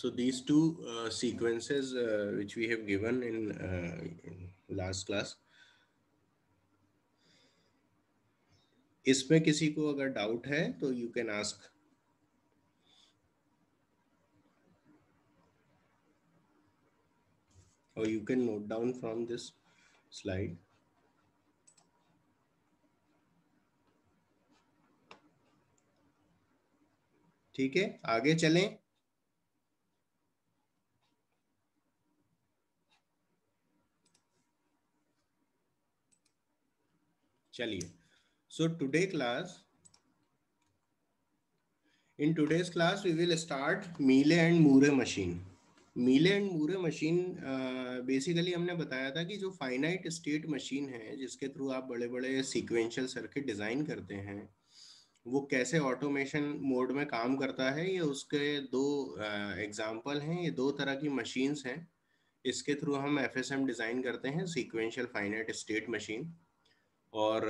So these two sequences which we have given in last class, इसमें किसी को अगर डाउट है तो you can ask, or you can note down from this slide. ठीक है, आगे चलें। चलिए, so today class, in today's class we will start Mealy and Moore machine. मीले एंड मूरे मशीन बेसिकली हमने बताया था कि जो फाइनाइट स्टेट मशीन है जिसके थ्रू आप बड़े बड़े सीक्वेंशियल सर्किट डिज़ाइन करते हैं, वो कैसे ऑटोमेशन मोड में काम करता है, ये उसके दो एग्जांपल हैं। ये दो तरह की मशीन्स हैं, इसके थ्रू हम एफएसएम डिज़ाइन करते हैं, सीक्वेंशियल फाइनाइट स्टेट मशीन। और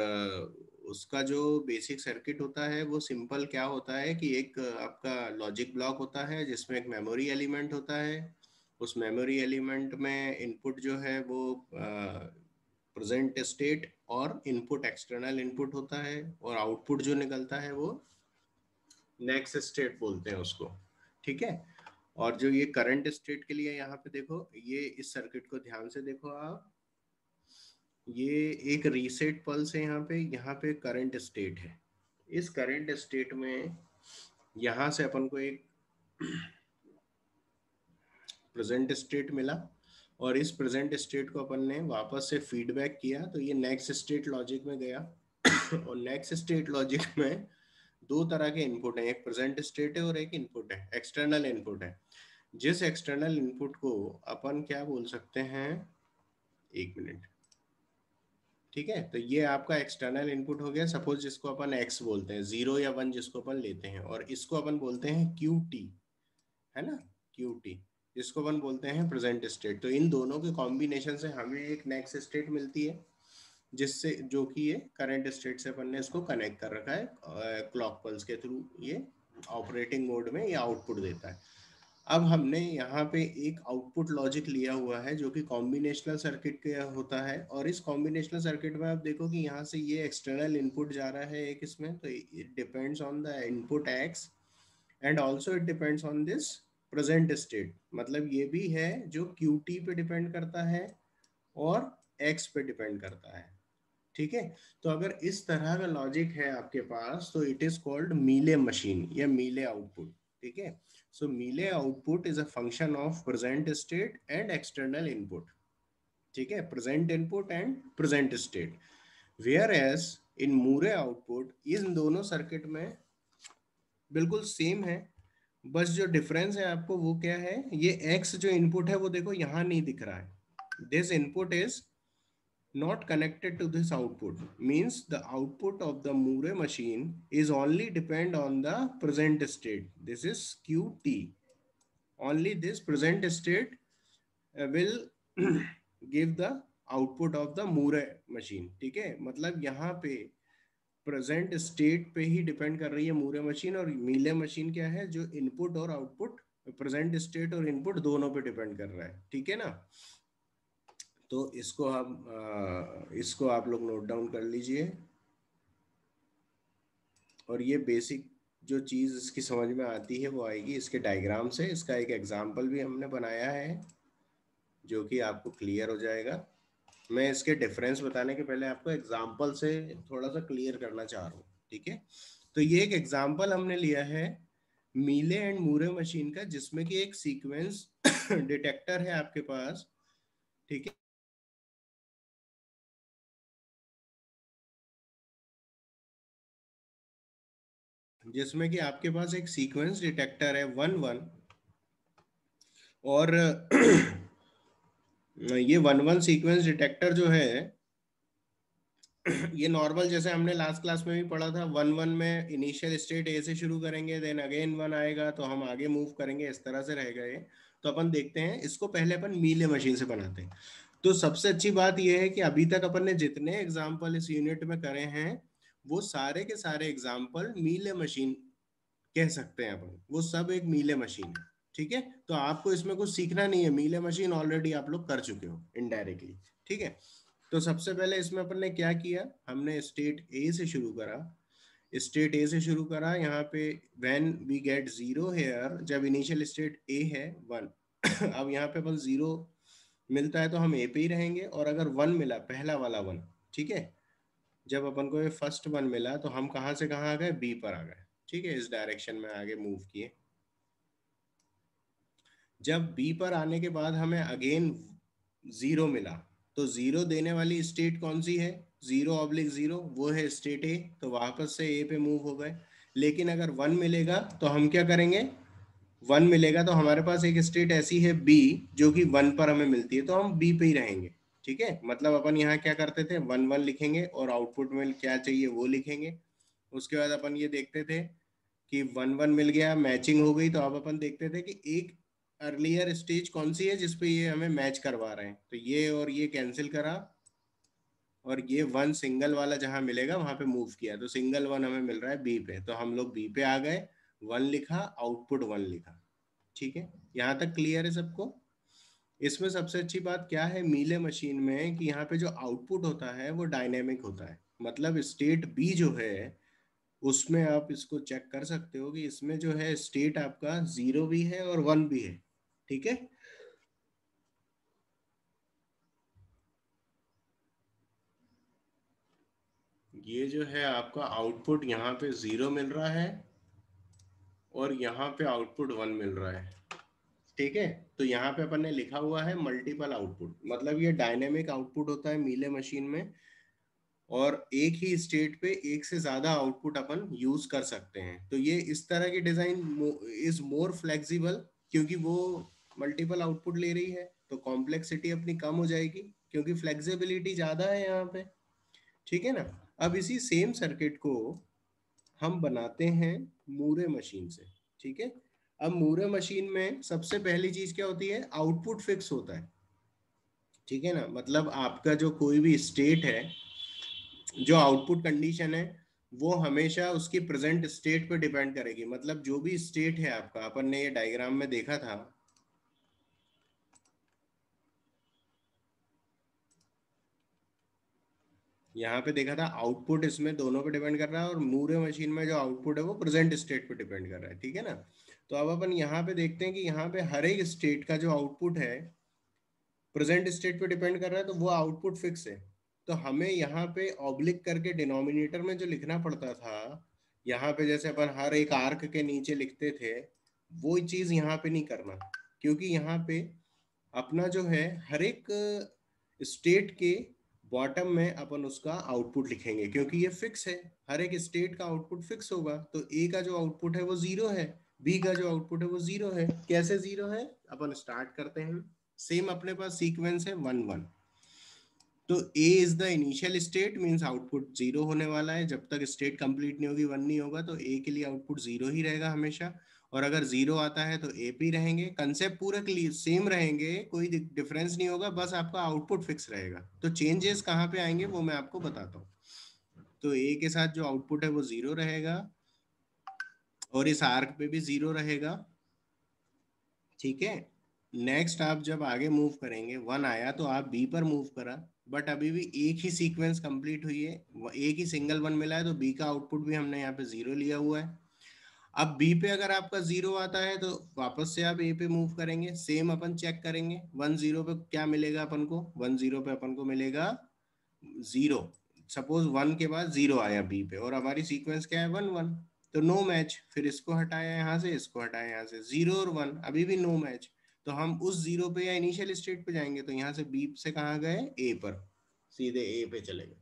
उसका जो बेसिक सर्किट होता है वो सिंपल क्या होता है कि एक आपका लॉजिक ब्लॉक होता है जिसमें एक मेमोरी एलिमेंट होता है। उस मेमोरी एलिमेंट में इनपुट जो है वो प्रेजेंट स्टेट और इनपुट एक्सटर्नल इनपुट होता है, और आउटपुट जो निकलता है वो नेक्स्ट स्टेट बोलते हैं उसको। ठीक है, और जो ये करंट स्टेट के लिए यहाँ पे देखो, ये इस सर्किट को ध्यान से देखो आप, ये एक रीसेट पल्स है यहाँ पे करंट स्टेट है। इस करंट स्टेट में यहाँ से अपन को एक प्रेजेंट स्टेट मिला, और इस प्रेजेंट स्टेट को अपन ने वापस से फीडबैक किया तो ये नेक्स्ट स्टेट लॉजिक में गया। और नेक्स्ट स्टेट लॉजिक में दो तरह के इनपुट है, एक प्रेजेंट स्टेट है और एक इनपुट है, एक्सटर्नल इनपुट है। जिस एक्सटर्नल इनपुट को अपन क्या बोल सकते हैं, एक मिनट, ठीक है, तो ये आपका एक्सटर्नल इनपुट हो गया, सपोज जिसको अपन एक्स बोलते हैं, 0 या 1 जिसको अपन लेते हैं, और इसको अपन बोलते हैं क्यू टी, है ना, क्यू टी, जिसको अपन बोलते हैं प्रेजेंट स्टेट। तो इन दोनों के कॉम्बिनेशन से हमें एक नेक्स्ट स्टेट मिलती है, जिससे जो कि ये करंट स्टेट से अपन ने इसको कनेक्ट कर रखा है क्लॉक पल्स के थ्रू। ये ऑपरेटिंग मोड में ये आउटपुट देता है। अब हमने यहाँ पे एक आउटपुट लॉजिक लिया हुआ है जो कि कॉम्बिनेशनल सर्किट का होता है, और इस कॉम्बिनेशनल सर्किट में आप देखो कि यहाँ से ये एक्सटर्नल इनपुट जा रहा है एक इसमें, तो it depends on the input x and also it depends on this present state. मतलब ये भी है जो क्यू टी पे डिपेंड करता है और एक्स पे डिपेंड करता है। ठीक है, तो अगर इस तरह का लॉजिक है आपके पास तो it is called Mealy machine या मीले आउटपुट। ठीक है, so Mealy output is a function of present state and external input. ठीक है, present input and present state. Whereas in Moore output, इन दोनों सर्किट में बिल्कुल सेम है, बस जो डिफरेंस है आपको वो क्या है, ये एक्स जो इनपुट है वो देखो यहाँ नहीं दिख रहा है। This input is not connected to this output, means the output of the Moore machine is only depend on the present state. This is QT. Only this present state will give the output of the Moore machine. ठीक है, मतलब यहाँ पे present state पे ही depend कर रही है Moore machine, और मीले मशीन क्या है, जो इनपुट और आउटपुट, प्रेजेंट स्टेट और इनपुट दोनों पे डिपेंड कर रहा है। ठीक है ना, तो इसको आप लोग नोट डाउन कर लीजिए। और ये बेसिक जो चीज़ इसकी समझ में आती है वो आएगी इसके डायग्राम से। इसका एक एग्जाम्पल भी हमने बनाया है जो कि आपको क्लियर हो जाएगा। मैं इसके डिफरेंस बताने के पहले आपको एग्जाम्पल से थोड़ा सा क्लियर करना चाह रहा हूँ। ठीक है, तो ये एक एग्जाम्पल हमने लिया है मीले एंड मूरे मशीन का, जिसमें कि एक सीक्वेंस डिटेक्टर है आपके पास। ठीक है, जिसमें कि आपके पास एक सीक्वेंस डिटेक्टर है 1 1, और ये 1 1 सीक्वेंस डिटेक्टर जो है ये नॉर्मल, जैसे हमने लास्ट क्लास में भी पढ़ा था, 1 1 में इनिशियल स्टेट ए से शुरू करेंगे, देन अगेन 1 आएगा तो हम आगे मूव करेंगे, इस तरह से रहेगा ये। तो अपन देखते हैं इसको, पहले अपन मीले मशीन से बनाते हैं। तो सबसे अच्छी बात यह है कि अभी तक अपन ने जितने एग्जाम्पल इस यूनिट में करे हैं वो सारे के सारे एग्जाम्पल मीले मशीन कह सकते हैं अपन, वो सब एक मीले मशीन है। ठीक है, तो आपको इसमें कुछ सीखना नहीं है, मीले मशीन ऑलरेडी आप लोग कर चुके हो इनडायरेक्टली। ठीक है, तो सबसे पहले इसमें अपन ने क्या किया, हमने स्टेट ए से शुरू करा। स्टेट ए से शुरू करा, यहाँ पे when we get zero here, जब इनिशियल स्टेट ए है 1 अब यहाँ पे अपन जीरो मिलता है तो हम ए पे ही रहेंगे, और अगर 1 मिला, पहला वाला 1, ठीक है, जब अपन को ये फर्स्ट 1 मिला तो हम कहाँ से कहाँ आ गए, बी पर आ गए। ठीक है, इस डायरेक्शन में आगे मूव किए। जब बी पर आने के बाद हमें अगेन जीरो मिला, तो जीरो देने वाली स्टेट कौन सी है, 0/0, वो है स्टेट ए, तो वापस से ए पे मूव हो गए। लेकिन अगर 1 मिलेगा तो हम क्या करेंगे, 1 मिलेगा तो हमारे पास एक स्टेट ऐसी है बी, जो कि 1 पर हमें मिलती है, तो हम बी पे ही रहेंगे। ठीक है, मतलब अपन यहाँ क्या करते थे, 1 1 लिखेंगे और आउटपुट में क्या चाहिए वो लिखेंगे। उसके बाद अपन ये देखते थे कि 1 1 मिल गया, मैचिंग हो गई, तो अब अपन देखते थे कि एक अर्लियर स्टेज कौन सी है जिसपे ये हमें मैच करवा रहे हैं, तो ये और ये कैंसिल करा, और ये 1 सिंगल वाला जहां मिलेगा वहां पे मूव किया, तो सिंगल 1 हमें मिल रहा है बी पे, तो हम लोग बी पे आ गए, 1 लिखा, आउटपुट 1 लिखा। ठीक है, यहाँ तक क्लियर है सबको। इसमें सबसे अच्छी बात क्या है मीले मशीन में, कि यहाँ पे जो आउटपुट होता है वो डायनेमिक होता है। मतलब स्टेट बी जो है, उसमें आप इसको चेक कर सकते हो कि इसमें जो है स्टेट आपका 0 भी है और 1 भी है। ठीक है, ये जो है आपका आउटपुट यहाँ पे 0 मिल रहा है और यहाँ पे आउटपुट 1 मिल रहा है। ठीक है, तो यहाँ पे अपन ने लिखा हुआ है मल्टीपल आउटपुट, मतलब ये डायनेमिक आउटपुट होता है मीले मशीन में, और एक ही स्टेट पे एक से ज्यादा आउटपुट अपन यूज कर सकते हैं। तो ये इस तरह की डिजाइन इज मोर फ्लेक्सिबल, क्योंकि वो मल्टीपल आउटपुट ले रही है तो कॉम्प्लेक्सिटी अपनी कम हो जाएगी, क्योंकि फ्लेक्सिबिलिटी ज्यादा है यहाँ पे। ठीक है ना। अब इसी सेम सर्किट को हम बनाते हैं मूरे मशीन से। ठीक है, अब मूरे मशीन में सबसे पहली चीज क्या होती है, आउटपुट फिक्स होता है। ठीक है ना, मतलब आपका जो कोई भी स्टेट है, जो आउटपुट कंडीशन है, वो हमेशा उसकी प्रेजेंट स्टेट पे डिपेंड करेगी। मतलब जो भी स्टेट है आपका, अपन ने ये डायग्राम में देखा था, यहाँ पे देखा था आउटपुट इसमें दोनों पे डिपेंड कर रहा है, और मूरे मशीन में जो आउटपुट है वो प्रेजेंट स्टेट पे डिपेंड कर रहा है। ठीक है ना। तो अब अपन यहाँ पे देखते हैं कि यहाँ पे हर एक स्टेट का जो आउटपुट है प्रेजेंट स्टेट पे डिपेंड कर रहा है, तो वो आउटपुट फिक्स है। तो हमें यहाँ पे ऑब्लिक करके डिनोमिनेटर में जो लिखना पड़ता था, यहाँ पे जैसे अपन हर एक आर्क के नीचे लिखते थे, वो चीज यहाँ पे नहीं करना, क्योंकि यहाँ पे अपना जो है हर एक स्टेट के बॉटम में अपन उसका आउटपुट लिखेंगे, क्योंकि ये फिक्स है। हर एक स्टेट का आउटपुट फिक्स होगा, तो ए का जो आउटपुट है वो 0 है, बी का जो आउटपुट है वो 0 है। कैसे 0 है, अपन स्टार्ट करते हैं। सेम अपने पास सीक्वेंस है 1 1। तो A is the initial state, means output 0 होने वाला है। जब तक स्टेट कंप्लीट नहीं होगी, 1 नहीं होगा, तो ए के लिए आउटपुट 0 ही रहेगा हमेशा। और अगर 0 आता है तो ए पे रहेंगे। कंसेप्ट पूरा सेम रहेंगे, कोई डिफरेंस नहीं होगा, बस आपका आउटपुट फिक्स रहेगा। तो चेंजेस कहाँ पे आएंगे वो मैं आपको बताता हूँ। तो ए के साथ जो आउटपुट है वो 0 रहेगा, और इस आर्क पे भी 0 रहेगा। ठीक है, नेक्स्ट आप जब आगे मूव करेंगे, 1 आया तो आप बी पर मूव करा, बट अभी भी एक ही सीक्वेंस कंप्लीट हुई है, एक ही सिंगल 1 मिला है, तो बी का आउटपुट भी हमने यहाँ पे 0 लिया हुआ है। अब बी पे अगर आपका 0 आता है तो वापस से आप ए पे मूव करेंगे, सेम अपन चेक करेंगे 1 0 पे क्या मिलेगा अपन को, 1 0 पे अपन को मिलेगा 0। सपोज 1 के बाद 0 आया बी पे, और हमारी सीक्वेंस क्या है 1 1, तो नो मैच। फिर इसको हटाया यहाँ से, इसको हटाया यहाँ से, 0 और 1 अभी भी नो मैच। तो हम उस 0 पे या इनिशियल स्टेट पे जाएंगे, तो यहाँ से बी से कहाँ गए, ए पर, सीधे ए पे चले गए।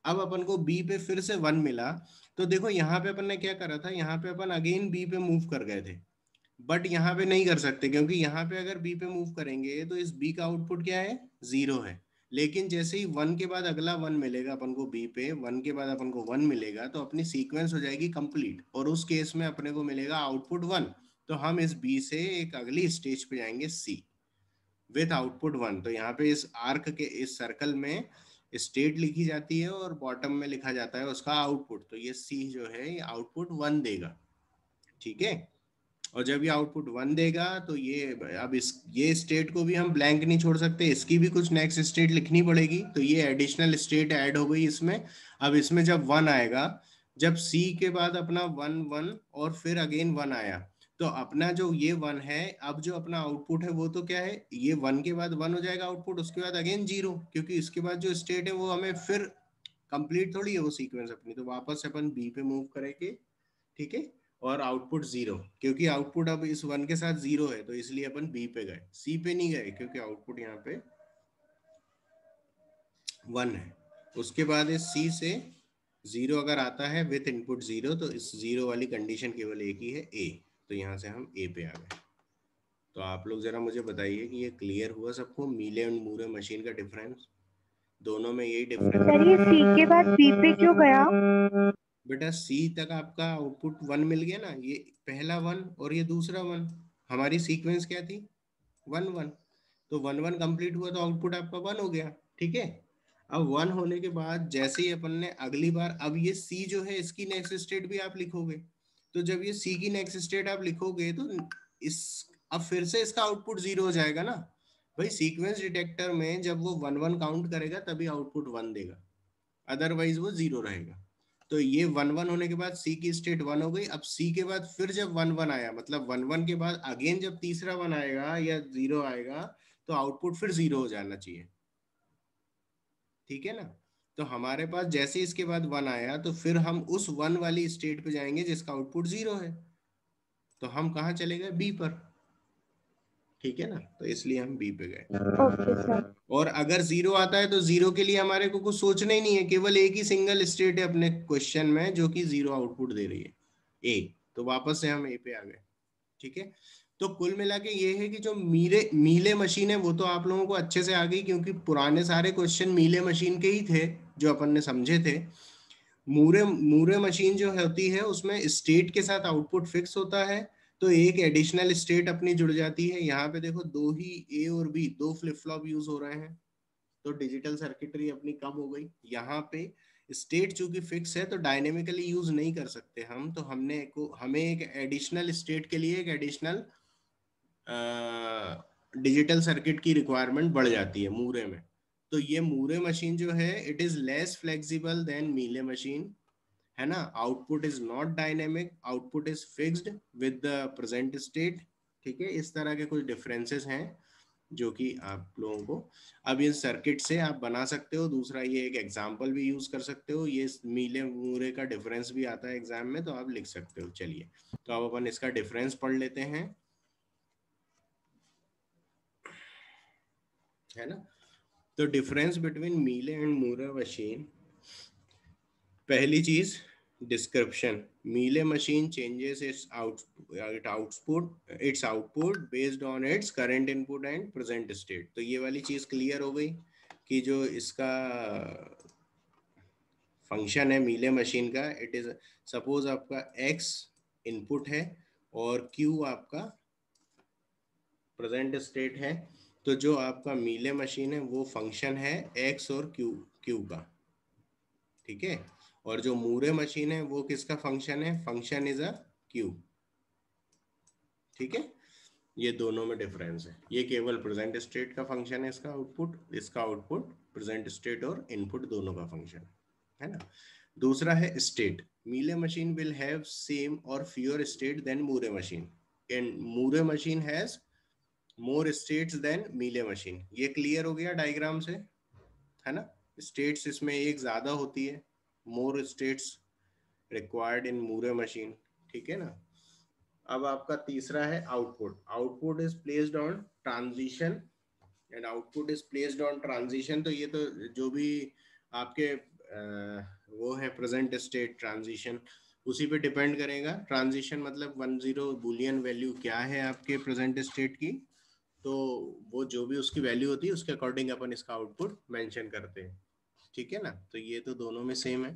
अब अपन को बी पे फिर से 1 मिला, तो देखो यहाँ पे अपन ने क्या करा था, यहाँ पे अपन अगेन बी पे मूव कर गए थे, बट यहाँ पे नहीं कर सकते, क्योंकि यहाँ पे अगर बी पे मूव करेंगे तो इस बी का आउटपुट क्या है, 0 है। लेकिन जैसे ही 1 के बाद अगला 1 मिलेगा अपन को बी पे, 1 के बाद अपन को 1 मिलेगा, तो अपनी सीक्वेंस हो जाएगी कंप्लीट, और उस केस में अपने को मिलेगा आउटपुट 1। तो हम इस बी से एक अगली स्टेज पे जाएंगे सी, विथ आउटपुट 1। तो यहाँ पे इस आर्क के इस सर्कल में स्टेट लिखी जाती है, और बॉटम में लिखा जाता है उसका आउटपुट। तो ये सी जो है ये आउटपुट 1 देगा। ठीक है, और जब ये आउटपुट 1 देगा तो ये अब ये स्टेट को भी हम ब्लैंक नहीं छोड़ सकते, इसकी भी कुछ नेक्स्ट स्टेट लिखनी पड़ेगी। तो ये एडिशनल स्टेट ऐड हो गई इसमें। अब इसमें जब 1 आएगा, जब सी के बाद अपना 1 1 और फिर अगेन 1 आया, तो अपना जो ये 1 है, अब जो अपना आउटपुट है वो तो क्या है, ये 1 के बाद 1 हो जाएगा आउटपुट, उसके बाद अगेन 0, क्योंकि इसके बाद जो स्टेट है वो हमें फिर कंप्लीट थोड़ी है वो सीक्वेंस अपनी, तो वापस अपन बी पे मूव करेंगे। ठीक है, और आउटपुट 0, क्योंकि आउटपुट अब इस 1 के साथ 0 है, तो इसलिए अपन बी पे गए, सी पे नहीं गए क्योंकि आउटपुट यहाँ पे 1 है। उसके बाद इस सी से 0 अगर आता है विथ इनपुट 0, तो इस 0 वाली कंडीशन केवल एक ही है, ए। तो यहाँ से हम ए पे आ गए। तो आप लोग जरा मुझे बताइए कि ये क्लियर हुआ सबको, मीले और मूरे मशीन का डिफरेंस? दोनों में यही डिफरेंस सर ये सी के बाद बी पे क्यों गया? बेटा, सी तक आपका आउटपुट 1 मिल गया ना, ये पहला 1 और ये दूसरा 1, हमारी सीक्वेंस क्या थी, 1 1। तो 1 1 कंप्लीट हुआ तो आउटपुट आपका 1 हो गया। ठीक है, अब 1 होने के बाद जैसे ही अपन ने अगली बार, अब ये सी जो है इसकी नेक्स्ट स्टेट भी आप लिखोगे, तो जब ये सी की नेक्स्ट स्टेट आप लिखोगे तो इस अब फिर से इसका आउटपुट 0 हो जाएगा ना भाई। सीक्वेंस डिटेक्टर में जब वो 1 1 काउंट करेगा तभी आउटपुट 1 देगा, अदरवाइज वो 0 रहेगा। तो ये 1 1 होने के बाद सी की स्टेट 1 हो गई। अब सी के बाद फिर जब 1 1 आया, मतलब 1 1 के बाद अगेन जब तीसरा 1 आएगा या 0 आएगा, तो आउटपुट फिर 0 हो जाना चाहिए। ठीक है ना, तो हमारे पास जैसे इसके बाद 1 आया, तो फिर हम उस 1 वाली स्टेट पे जाएंगे जिसका आउटपुट 0 है, तो हम कहाँ चले गए, बी पर। ठीक है ना, तो इसलिए हम बी पे गए। Okay sir. और अगर 0 आता है तो 0 के लिए हमारे को कुछ सोचना ही नहीं है, केवल एक ही सिंगल स्टेट है अपने क्वेश्चन में जो कि 0 आउटपुट दे रही है, ए। तो वापस से हम ए पे आ गए। ठीक है, तो कुल मिला के ये है कि जो मीले मशीन है वो तो आप लोगों को अच्छे से आ गई, क्योंकि पुराने सारे क्वेश्चन मीले मशीन के ही थे जो अपन ने समझे थे। मूरे मूरे मशीन जो होती है उसमें स्टेट के साथ आउटपुट फिक्स होता है, तो एक एडिशनल स्टेट अपनी जुड़ जाती है। यहाँ पे देखो दो ही ए और बी, दो फ्लिप फ्लॉप यूज हो रहे हैं, तो डिजिटल सर्किटरी अपनी कम हो गई। यहाँ पे स्टेट चूंकि फिक्स है तो डायनेमिकली यूज नहीं कर सकते हम, तो हमें एक एडिशनल स्टेट के लिए एक एडिशनल डिजिटल सर्किट की रिक्वायरमेंट बढ़ जाती है मूरे में। तो ये मूरे मशीन जो है it is less flexible than Mealy machine, है ना। Output is not dynamic, output is fixed with the present state. ठीक है, इस तरह के कुछ डिफरेंसेस हैं जो कि आप लोगों को अब इस सर्किट से आप बना सकते हो। दूसरा, ये एक एग्जांपल भी यूज कर सकते हो, ये मीले मूरे का डिफरेंस भी आता है एग्जाम में, तो आप लिख सकते हो। चलिए, तो अब अपन इसका डिफरेंस पढ़ लेते हैं, है ना। तो डिफरेंस बिटवीन मीले एंड मूरे मशीन, पहली चीज description. Mealy machine changes it's output based on its current input and present state. तो ये वाली चीज क्लियर हो गई कि जो इसका फंक्शन है मीले मशीन का, इट इज सपोज आपका x इनपुट है और q आपका प्रेजेंट स्टेट है, तो जो आपका मीले मशीन है वो फंक्शन है x और q का। ठीक है, और जो मूरे मशीन है वो किसका फंक्शन है, फंक्शन इज अ q। ठीक है, ये दोनों में डिफरेंस है। ये केवल प्रेजेंट स्टेट का फंक्शन है इसका आउटपुट, इसका आउटपुट प्रेजेंट स्टेट और इनपुट दोनों का फंक्शन है ना। दूसरा है state. Mealy machine will have same और fewer state than Moore machine, and Moore machine has more states than Mealy machine. ये क्लियर हो गया डायग्राम से, है ना। स्टेट्स इसमें एक ज्यादा होती है, more states required in Moore machine. ठीक है ना। अब आपका तीसरा है output. Output is placed on transition, and output is placed on transition. तो ये तो जो भी आपके वो है प्रेजेंट स्टेट ट्रांजिशन, उसी पे डिपेंड करेगा। ट्रांजिशन मतलब 1 0 बुलियन वैल्यू क्या है आपके प्रेजेंट स्टेट की, तो वो जो भी उसकी वैल्यू होती है उसके अकॉर्डिंग अपन इसका आउटपुट मेंशन करते हैं। ठीक है ना, तो ये तो दोनों में सेम है।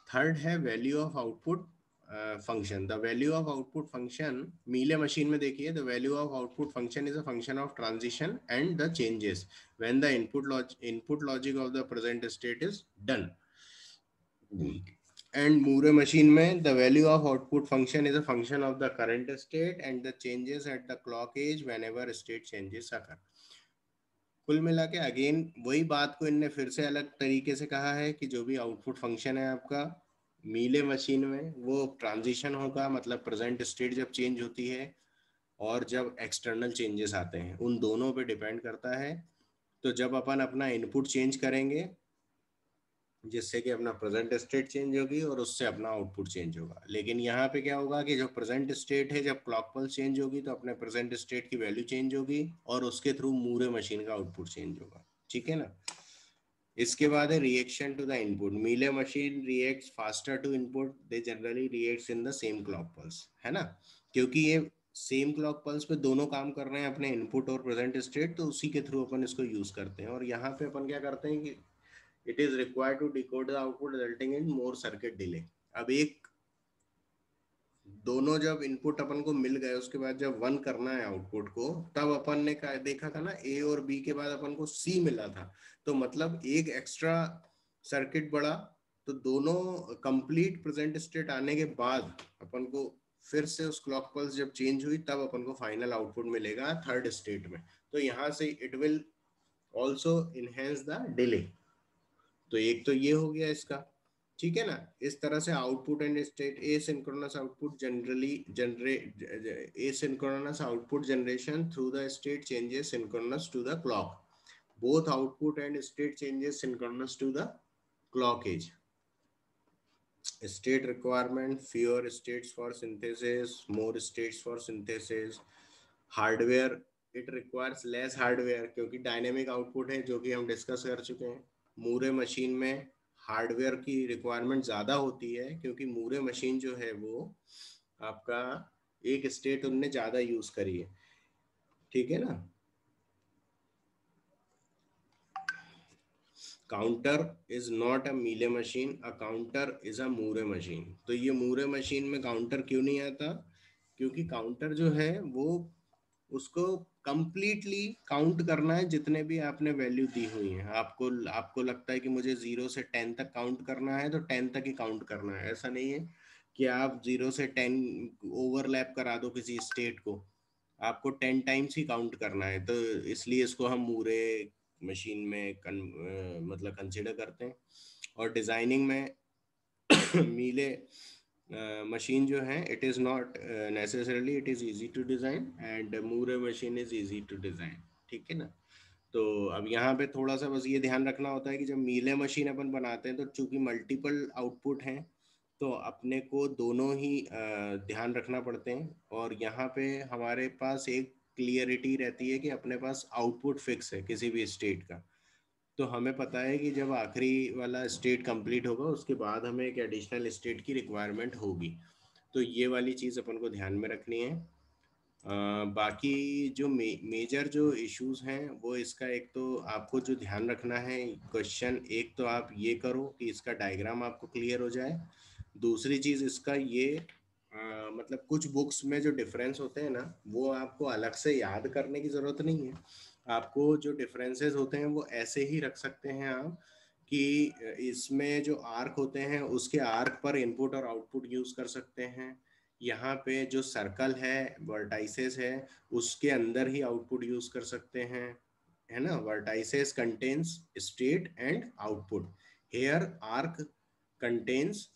थर्ड है value of output function. The value of output function, Mealy machine में देखिए, the value of output function is a function of transition and the changes when the input logic of the present state is done. And Moore machine में the value of output function is a function of the current state and the changes at the clock edge whenever state changes occur. कुल मिला के again वही बात को इनने फिर से अलग तरीके से कहा है कि जो भी आउटपुट फंक्शन है आपका मीले मशीन में वो ट्रांजिशन होगा, मतलब प्रेजेंट स्टेट जब चेंज होती है और जब एक्सटर्नल चेंजेस आते हैं उन दोनों पे डिपेंड करता है। तो जब अपन अपना इनपुट चेंज करेंगे जिससे कि अपना प्रेजेंट स्टेट चेंज होगी और उससे अपना आउटपुट चेंज होगा। लेकिन यहाँ पे क्या होगा कि जो प्रेजेंट स्टेट है जब क्लॉक पल्स चेंज होगी तो अपने प्रेजेंट स्टेट की वैल्यू चेंज होगी और उसके थ्रू मूरे मशीन का आउटपुट चेंज होगा। ठीक है ना। इसके बाद है reaction to the input. Mealy machine reacts faster to input, they generally reacts in the same clock pulse, है ना। क्योंकि ये सेम क्लॉक पल्स पे दोनों काम कर रहे हैं अपने इनपुट और प्रेजेंट स्टेट, तो उसी के थ्रू अपन इसको यूज करते हैं। और यहाँ पे अपन क्या करते हैं कि it is required to decode the output resulting in more circuit delay. अब एक दोनों जब इनपुट अपन को मिल गए उसके बाद जब वन करना है आउटपुट को, तब अपन ने देखा था ना ए और बी के बाद अपन को सी मिला था, तो मतलब एक एक्स्ट्रा सर्किट बढ़ा। तो दोनों कंप्लीट प्रेजेंट स्टेट आने के बाद अपन को फिर से उस क्लॉक पल्स जब चेंज हुई तब अपन को फाइनल आउटपुट मिलेगा थर्ड स्टेट में। तो यहाँ से it will also enhance the delay. तो एक तो ये हो गया इसका, ठीक है ना। इस तरह से output and state asynchronous output asynchronous output generation through the state changes synchronous to the clock. Both output and state changes synchronous to the clock age. State requirement: fewer states for synthesis, more states for synthesis. Hardware: it requires less hardware क्योंकि dynamic output है जो कि हम discuss कर चुके हैं। मूरे machine में hardware की रिक्वायरमेंट ज़्यादा होती है क्योंकि मूरे मशीन जो है वो आपका एक स्टेट उनने ज़्यादा यूज़ करी है, ठीक है ना। Counter is not a Mealy machine, a counter is a Moore machine. तो ये मूरे मशीन में काउंटर क्यों नहीं आता? क्योंकि काउंटर जो है वो उसको कंप्लीटली काउंट करना है जितने भी आपने वैल्यू दी हुई है। आपको आपको लगता है कि मुझे 0 से 10 तक काउंट करना है तो 10 तक ही काउंट करना है। ऐसा नहीं है कि आप 0 से 10 ओवरलैप करा दो किसी स्टेट को, आपको 10 टाइम्स ही काउंट करना है। तो इसलिए इसको हम मूरे मशीन में मतलब कंसिडर करते हैं। और डिजाइनिंग में मीले मशीन जो है it is not necessarily it is easy to design and Moore machine is easy to design, ठीक है ना। तो अब यहाँ पे थोड़ा सा बस ये ध्यान रखना होता है कि जब मीले मशीन अपन बनाते हैं तो चूंकि मल्टीपल आउटपुट हैं तो अपने को दोनों ही ध्यान रखना पड़ते हैं। और यहाँ पे हमारे पास एक क्लियरिटी रहती है कि अपने पास आउटपुट फिक्स है किसी भी स्टेट का। तो हमें पता है कि जब आखिरी वाला स्टेट कंप्लीट होगा उसके बाद हमें एक एडिशनल स्टेट की रिक्वायरमेंट होगी। तो ये वाली चीज़ अपन को ध्यान में रखनी है। बाकी जो मेजर जो इश्यूज हैं वो इसका, एक तो आपको जो ध्यान रखना है क्वेश्चन, एक तो आप ये करो कि इसका डायग्राम आपको क्लियर हो जाए। दूसरी चीज़ इसका ये मतलब कुछ बुक्स में जो डिफरेंस होते हैं ना वो आपको अलग से याद करने की ज़रूरत नहीं है। आपको जो डिफरेंसेस होते हैं वो ऐसे ही रख सकते हैं आप कि इसमें जो आर्क होते हैं उसके आर्क पर इनपुट और आउटपुट यूज़ कर सकते हैं। यहाँ पे जो सर्कल है वर्टाइसेस है उसके अंदर ही आउटपुट यूज़ कर सकते हैं, है ना। Vertices contains state and output, here arc contains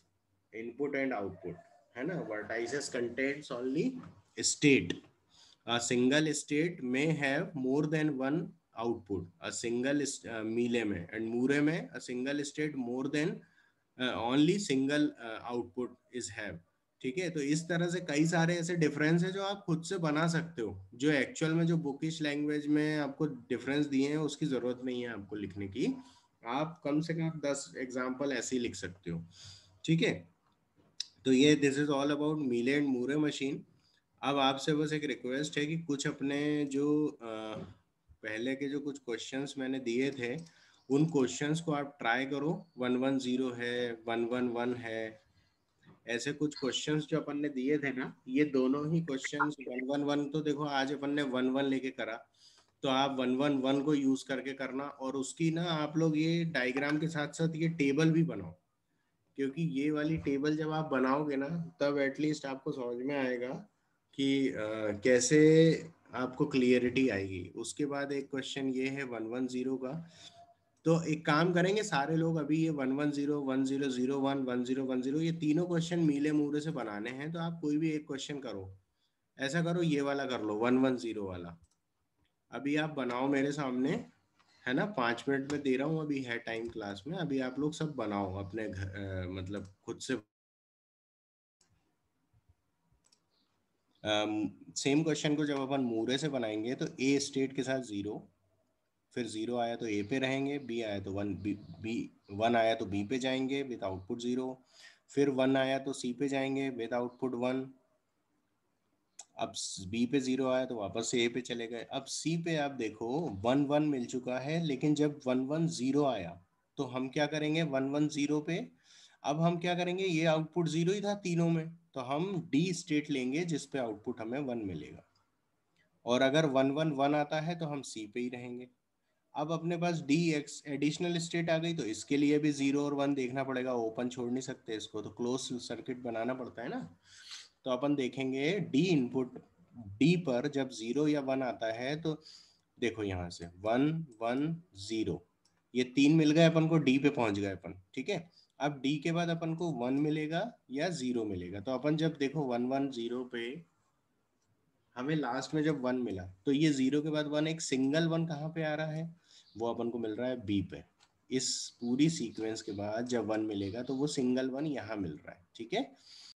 input and output, है ना। Vertices contains only state. A single state may have more than one output. A single मीले में and मूरे में a single state more than only single output is have। ठीक है। तो इस तरह से कई सारे ऐसे डिफरेंस है जो आप खुद से बना सकते हो, जो एक्चुअल में जो बुकिश लैंग्वेज में आपको डिफरेंस दिए हैं उसकी जरूरत नहीं है आपको लिखने की। आप कम से कम 10 एग्जाम्पल ऐसे ही लिख सकते हो, ठीक है। तो ये दिस इज ऑल अबाउट मीले एंड मूरे मशीन। अब आपसे बस एक रिक्वेस्ट है कि कुछ अपने जो पहले के जो कुछ क्वेश्चंस मैंने दिए थे उन क्वेश्चंस को आप ट्राई करो। 110 है, 111 है, ऐसे कुछ क्वेश्चंस जो अपन ने दिए थे ना, ये दोनों ही क्वेश्चंस 111 तो देखो आज अपन ने 11 लेके करा, तो आप 111 को यूज करके करना। और उसकी ना आप लोग ये डायग्राम के साथ साथ ये टेबल भी बनाओ क्योंकि ये वाली टेबल जब आप बनाओगे ना तब एटलीस्ट आपको समझ में आएगा कि कैसे आपको क्लियरिटी आएगी। उसके बाद एक क्वेश्चन ये है 110 का। तो एक काम करेंगे सारे लोग, अभी ये 110, 1001, 1010 ये तीनों क्वेश्चन मीले मुहरे से बनाने हैं। तो आप कोई भी एक क्वेश्चन करो। ऐसा करो, ये वाला कर लो 110 वाला। अभी आप बनाओ मेरे सामने, है ना, 5 मिनट में दे रहा हूँ, अभी है टाइम क्लास में। अभी आप लोग सब बनाओ अपने घर, मतलब खुद से। सेम क्वेश्चन को जब अपन मूरे से बनाएंगे तो ए स्टेट के साथ जीरो, फिर जीरो आया तो ए पे रहेंगे, बी आया तो वन, बी वन आया तो बी पे जाएंगे विद आउटपुट जीरो, फिर वन आया तो सी पे जाएंगे विद आउटपुट वन। अब बी पे जीरो आया तो वापस से ए पे चले गए। अब सी पे आप देखो 1 1 मिल चुका है, लेकिन जब 1 1 0 आया तो हम क्या करेंगे 1 1 0 पे। अब हम क्या करेंगे, ये आउटपुट जीरो ही था तीनों में, तो हम डी स्टेट लेंगे जिसपे आउटपुट हमें 1 मिलेगा। और अगर 1 1 1 आता है तो हम सी पे ही रहेंगे। अब अपने पास डी एक्स एडिशनल स्टेट आ गई, तो इसके लिए भी जीरो और वन देखना पड़ेगा, ओपन छोड़ नहीं सकते इसको, तो क्लोज सर्किट बनाना पड़ता है ना। तो अपन देखेंगे डी इनपुट, डी पर जब जीरो या वन आता है तो देखो यहाँ से 1 1 0, ये तीन मिल गए अपन को, डी पे पहुंच गए अपन, ठीक है। अब डी के बाद अपन को वन मिलेगा या जीरो मिलेगा, तो अपन जब देखो 1 1 0 पे हमें लास्ट में जब वन मिला तो ये जीरो के बाद वन, एक सिंगल वन कहाँ पे आ रहा है, वो अपन को मिल रहा है बी पे। इस पूरी सीक्वेंस के बाद जब वन मिलेगा तो वो सिंगल वन यहाँ मिल रहा है, ठीक है।